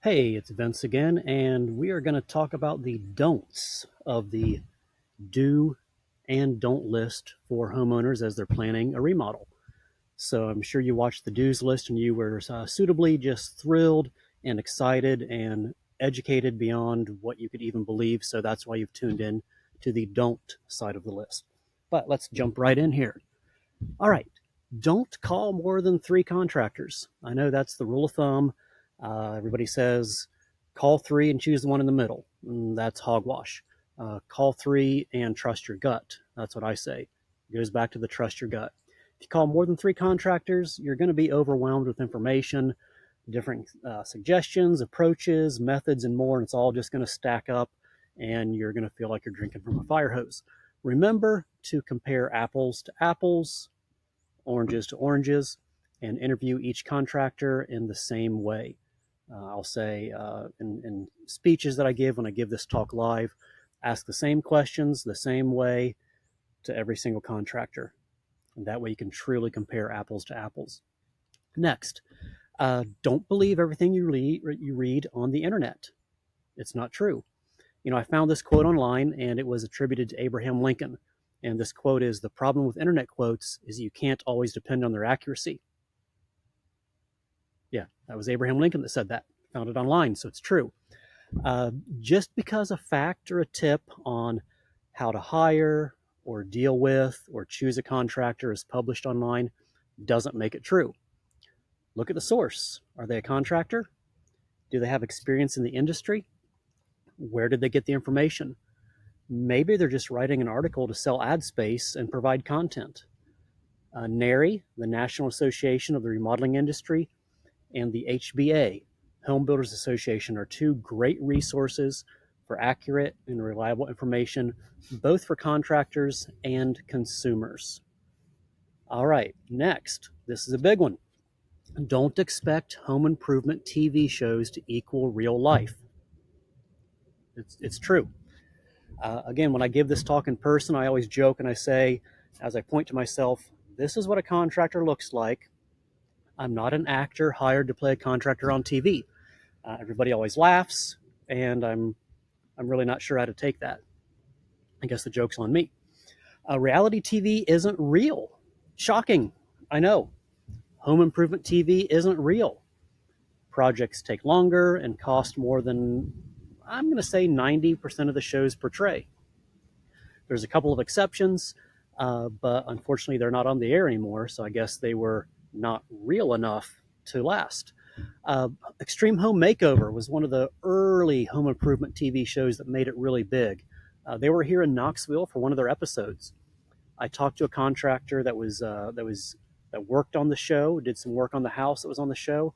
Hey, it's Vince again, and we are going to talk about the don'ts of the do and don't list for homeowners as they're planning a remodel. So I'm sure you watched the do's list and you were suitably just thrilled and excited and educated beyond what you could even believe. So that's why you've tuned in to the don't side of the list. But let's jump right in here. All right. Don't call more than three contractors. I know that's the rule of thumb. Everybody says call three and choose the one in the middle. That's hogwash. Call three and trust your gut. That's what I say. It goes back to the trust your gut. If you call more than three contractors, you're going to be overwhelmed with information, different suggestions, approaches, methods, and more. And it's all just going to stack up, and you're going to feel like you're drinking from a fire hose. Remember to compare apples to apples, oranges to oranges, and interview each contractor in the same way. I'll say in speeches that I give when I give this talk live, ask the same questions the same way to every single contractor. And that way you can truly compare apples to apples. Next, don't believe everything you read on the internet. It's not true. I found this quote online and it was attributed to Abraham Lincoln. And this quote is, "The problem with internet quotes is you can't always depend on their accuracy." Yeah, that was Abraham Lincoln that said that. Found it online, so it's true. Just because a fact or a tip on how to hire or deal with or choose a contractor is published online doesn't make it true. Look at the source. Are they a contractor? Do they have experience in the industry? Where did they get the information? Maybe they're just writing an article to sell ad space and provide content. NARI, the National Association of the Remodeling Industry, and the HBA, Home Builders Association, are two great resources for accurate and reliable information, both for contractors and consumers. All right, next, this is a big one. Don't expect home improvement TV shows to equal real life. It's true. Again, when I give this talk in person, I always joke and I say, as I point to myself, this is what a contractor looks like. I'm not an actor hired to play a contractor on TV. Everybody always laughs, and I'm really not sure how to take that. I guess the joke's on me. Reality TV isn't real. Shocking, I know. Home improvement TV isn't real. Projects take longer and cost more than, I'm going to say, 90% of the shows portray. There's a couple of exceptions, but unfortunately they're not on the air anymore, so I guess they were not real enough to last. Extreme Home Makeover was one of the early home improvement TV shows that made it really big. They were here in Knoxville for one of their episodes. I talked to a contractor that worked on the show, did some work on the house that was on the show,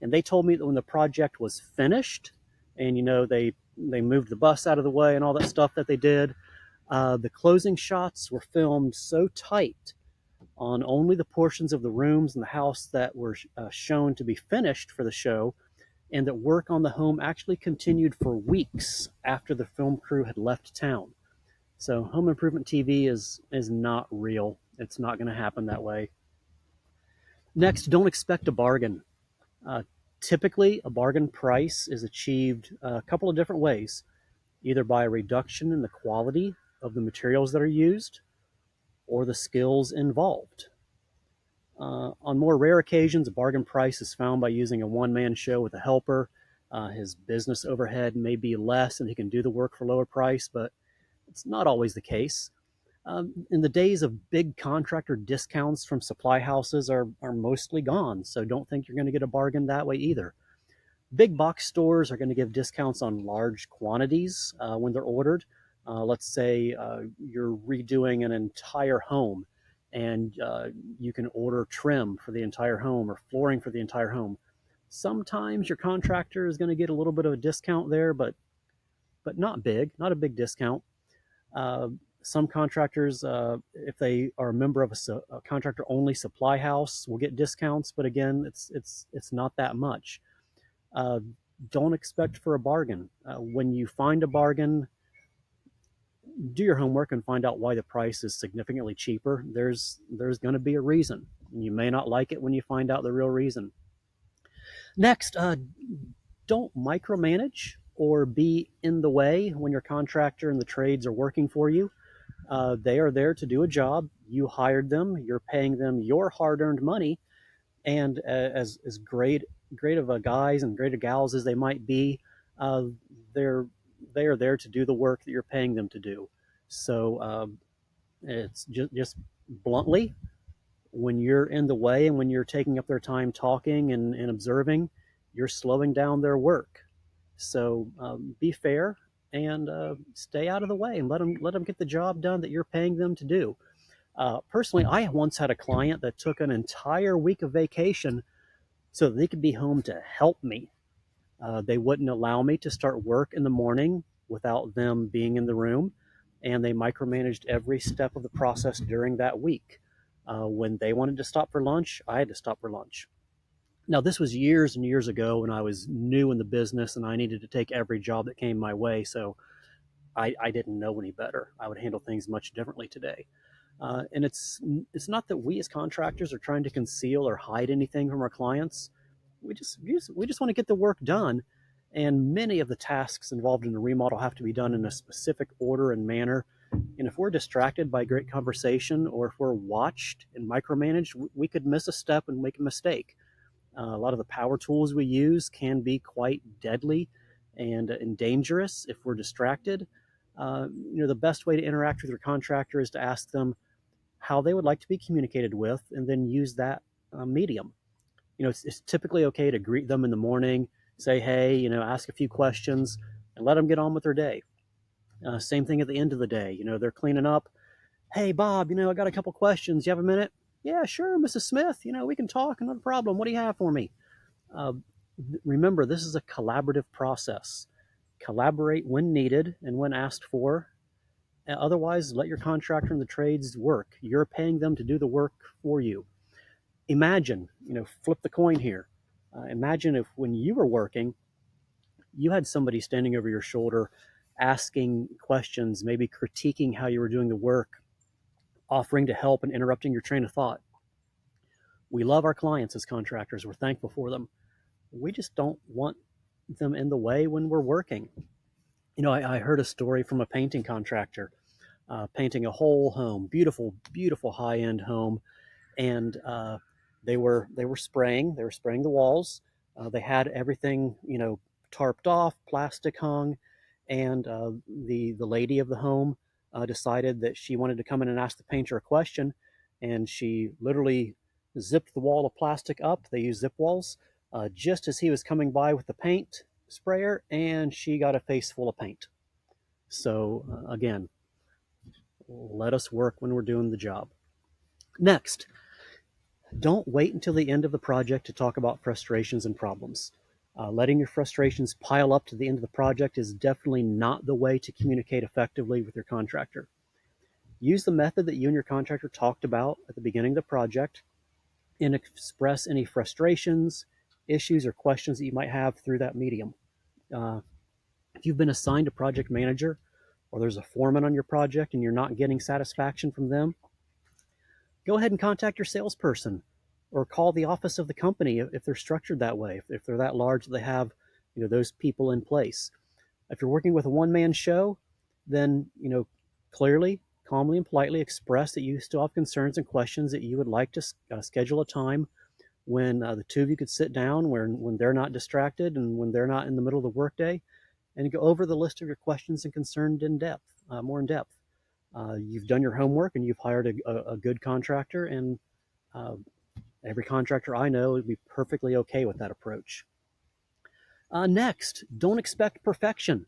and they told me that when the project was finished, and they moved the bus out of the way and all that stuff that they did, the closing shots were filmed so tight on only the portions of the rooms in the house that were shown to be finished for the show, and that work on the home actually continued for weeks after the film crew had left town. So home improvement TV is not real. It's not going to happen that way. Next, don't expect a bargain. Typically, a bargain price is achieved a couple of different ways, either by a reduction in the quality of the materials that are used or the skills involved. On more rare occasions, a bargain price is found by using a one-man show with a helper. His business overhead may be less and he can do the work for lower price, but it's not always the case. In the days of big contractor discounts from supply houses are mostly gone, so don't think you're going to get a bargain that way either. Big box stores are going to give discounts on large quantities when they're ordered. Let's say you're redoing an entire home and you can order trim for the entire home or flooring for the entire home. Sometimes your contractor is going to get a little bit of a discount there, but not a big discount. Some contractors, if they are a member of a contractor-only supply house, will get discounts, but again, it's not that much. Don't expect for a bargain. When you find a bargain, do your homework and find out why the price is significantly cheaper. There's going to be a reason. You may not like it when you find out the real reason. Next, Don't micromanage or be in the way when your contractor and the trades are working for you. They are there to do a job. You hired them. You're paying them your hard-earned money. And as great of a guys and great of gals as they might be, uh, they're they are there to do the work that you're paying them to do. So it's just bluntly, when you're in the way and when you're taking up their time talking and observing, you're slowing down their work. So be fair and stay out of the way and let them get the job done that you're paying them to do. Personally, I once had a client that took an entire week of vacation so that they could be home to help me. They wouldn't allow me to start work in the morning without them being in the room, and they micromanaged every step of the process during that week. When they wanted to stop for lunch, I had to stop for lunch. Now, this was years and years ago when I was new in the business and I needed to take every job that came my way, so I didn't know any better. I would handle things much differently today. And it's not that we as contractors are trying to conceal or hide anything from our clients. We just want to get the work done, and many of the tasks involved in a remodel have to be done in a specific order and manner. And if we're distracted by great conversation, or if we're watched and micromanaged, we could miss a step and make a mistake. A lot of the power tools we use can be quite deadly and dangerous if we're distracted. The best way to interact with your contractor is to ask them how they would like to be communicated with, and then use that medium. It's typically okay to greet them in the morning, say hey, ask a few questions, and let them get on with their day. Same thing at the end of the day. They're cleaning up. Hey, Bob, I got a couple questions. You have a minute? Yeah, sure, Mrs. Smith. We can talk. Not a problem. What do you have for me? Uh, Remember, this is a collaborative process. Collaborate when needed and when asked for. Otherwise, let your contractor and the trades work. You're paying them to do the work for you. Imagine, flip the coin here. Imagine if when you were working, you had somebody standing over your shoulder asking questions, maybe critiquing how you were doing the work, offering to help and interrupting your train of thought. We love our clients as contractors. We're thankful for them. We just don't want them in the way when we're working. I heard a story from a painting contractor painting a whole home, beautiful, beautiful high end home, and they were spraying the walls. They had everything tarped off, plastic hung, and the lady of the home decided that she wanted to come in and ask the painter a question, and she literally zipped the wall of plastic up. They use zip walls. Just as he was coming by with the paint sprayer, and she got a face full of paint. So again, let us work when we're doing the job. Next, don't wait until the end of the project to talk about frustrations and problems. Letting your frustrations pile up to the end of the project is definitely not the way to communicate effectively with your contractor. Use the method that you and your contractor talked about at the beginning of the project and express any frustrations, issues, or questions that you might have through that medium. Uh, if you've been assigned a project manager, or there's a foreman on your project and you're not getting satisfaction from them, go ahead and contact your salesperson or call the office of the company if they're structured that way, if they're that large, they have those people in place. If you're working with a one-man show, then clearly, calmly, and politely express that you still have concerns and questions, that you would like to schedule a time when the two of you could sit down, when they're not distracted and when they're not in the middle of the workday, and go over the list of your questions and concerns in depth, more in depth. You've done your homework and you've hired a good contractor, and uh, every contractor I know would be perfectly okay with that approach. Next, don't expect perfection.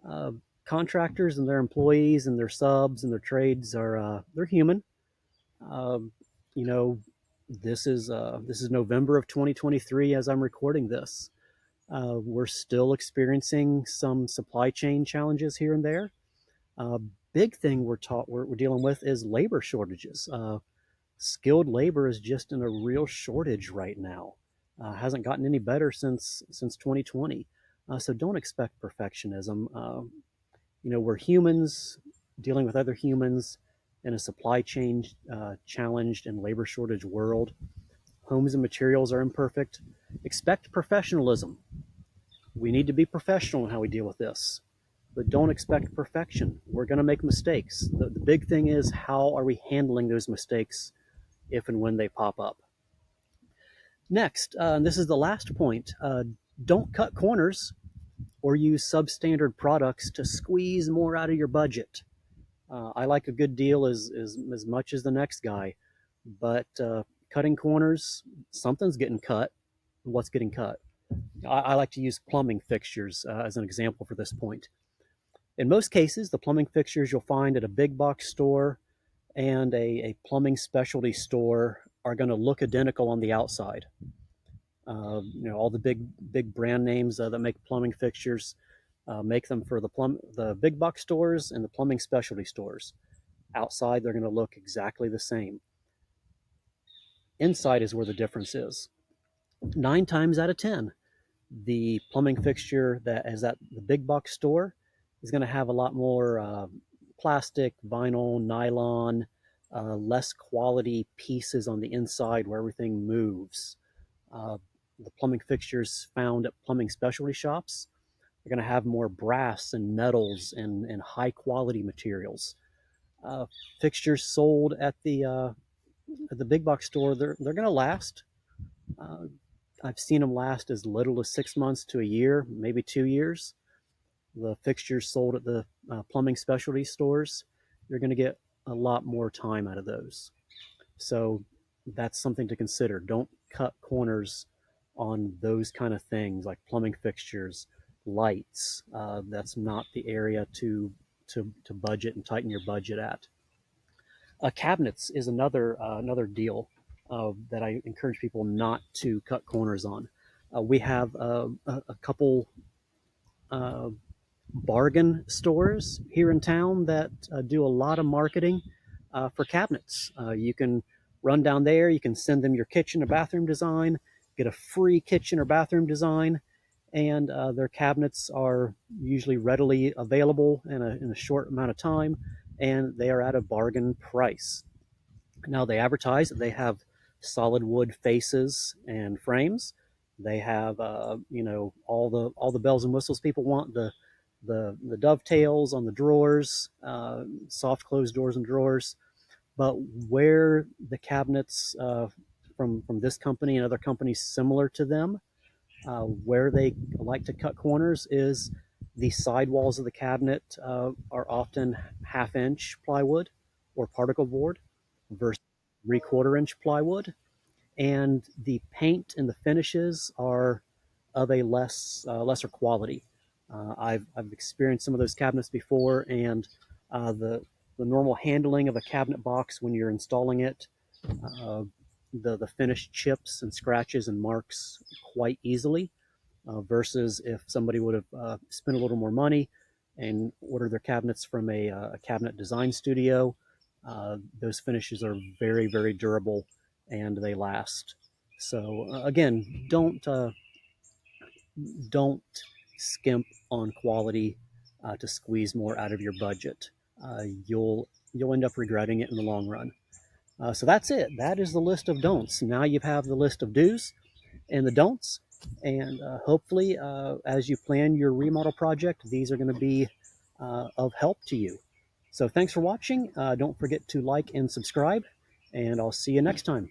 Uh, Contractors and their employees and their subs and their trades they're human. Um, you know, this is November of 2023 as I'm recording this. We're still experiencing some supply chain challenges here and there. Uh, Big thing we're dealing with is labor shortages. Skilled labor is just in a real shortage right now. Hasn't gotten any better since 2020. So don't expect perfectionism. We're humans dealing with other humans in a supply chain challenged and labor shortage world. Homes and materials are imperfect. Expect professionalism. We need to be professional in how we deal with this, but don't expect perfection. We're going to make mistakes. The big thing is, how are we handling those mistakes if and when they pop up? Next, and this is the last point, don't cut corners or use substandard products to squeeze more out of your budget. I like a good deal as much as the next guy, but cutting corners, something's getting cut. What's getting cut? I like to use plumbing fixtures as an example for this point. In most cases, the plumbing fixtures you'll find at a big box store and a plumbing specialty store are going to look identical on the outside. All the big brand names that make plumbing fixtures make them for the big box stores and the plumbing specialty stores. Outside, they're going to look exactly the same. Inside is where the difference is. 9 times out of 10, the plumbing fixture that is at the big box store is going to have a lot more plastic, vinyl, nylon, less quality pieces on the inside where everything moves. The plumbing fixtures found at plumbing specialty shops are going to have more brass and metals and high quality materials. Uh, Fixtures sold at the big box store, they're going to last. Uh, I've seen them last as little as 6 months to a year, maybe 2 years. The fixtures sold at the plumbing specialty stores, you're going to get a lot more time out of those. So that's something to consider. Don't cut corners on those kind of things like plumbing fixtures, lights. That's not the area to budget and tighten your budget at. Cabinets is another deal that I encourage people not to cut corners on. We have a couple uh, bargain stores here in town that do a lot of marketing for cabinets. You can run down there, you can send them your kitchen or bathroom design, get a free kitchen or bathroom design, and their cabinets are usually readily available in a short amount of time, and they are at a bargain price. Now they advertise that they have solid wood faces and frames. They have all the bells and whistles people want. The dovetails on the drawers, soft closed doors and drawers. But where the cabinets from this company and other companies similar to them, where they like to cut corners is the sidewalls of the cabinet are often half-inch plywood or particle board versus 3/4 inch plywood, and the paint and the finishes are of a lesser quality. I've experienced some of those cabinets before, and the normal handling of a cabinet box when you're installing it, uh, the finish chips and scratches and marks quite easily. Versus if somebody would have spent a little more money and ordered their cabinets from a cabinet design studio, those finishes are very, very durable and they last. So again, don't skimp on quality to squeeze more out of your budget. You'll end up regretting it in the long run. So that's it. That is the list of don'ts. Now you have the list of do's and the don'ts. And hopefully, as you plan your remodel project, these are going to be of help to you. So thanks for watching. Don't forget to like and subscribe, and I'll see you next time.